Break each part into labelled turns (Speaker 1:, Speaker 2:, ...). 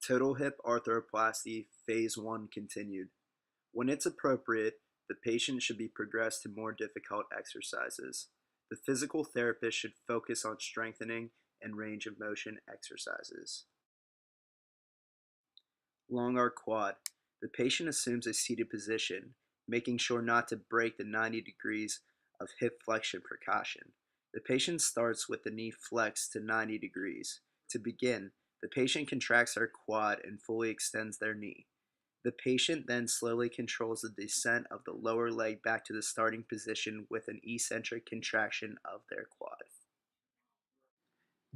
Speaker 1: Total hip arthroplasty phase 1 continued. When it's appropriate, the patient should be progressed to more difficult exercises. The physical therapist should focus on strengthening and range of motion exercises. Long arc quad. The patient assumes a seated position, making sure not to break the 90 degrees of hip flexion precaution. The patient starts with the knee flexed to 90 degrees. To begin, the patient contracts their quad and fully extends their knee. The patient then slowly controls the descent of the lower leg back to the starting position with an eccentric contraction of their quad.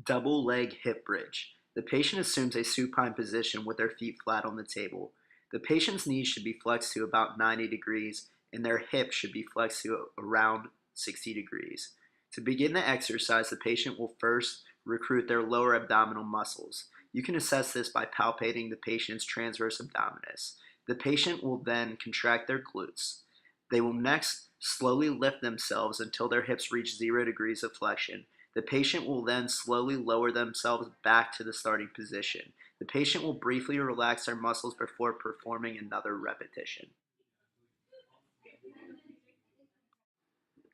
Speaker 1: Double leg hip bridge. The patient assumes a supine position with their feet flat on the table. The patient's knees should be flexed to about 90 degrees and their hips should be flexed to around 60 degrees. To begin the exercise, the patient will first recruit their lower abdominal muscles. You can assess this by palpating the patient's transverse abdominis. The patient will then contract their glutes. They will next slowly lift themselves until their hips reach 0 degrees of flexion. The patient will then slowly lower themselves back to the starting position. The patient will briefly relax their muscles before performing another repetition.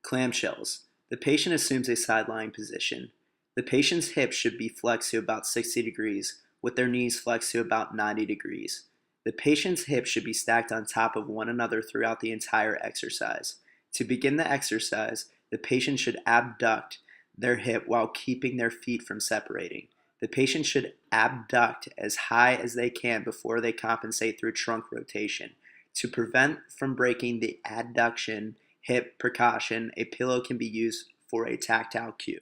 Speaker 1: Clamshells. The patient assumes a side-lying position. The patient's hips should be flexed to about 60 degrees, with their knees flexed to about 90 degrees. The patient's hips should be stacked on top of one another throughout the entire exercise. To begin the exercise, the patient should abduct their hip while keeping their feet from separating. The patient should abduct as high as they can before they compensate through trunk rotation. To prevent from breaking the adduction hip precaution, a pillow can be used for a tactile cue.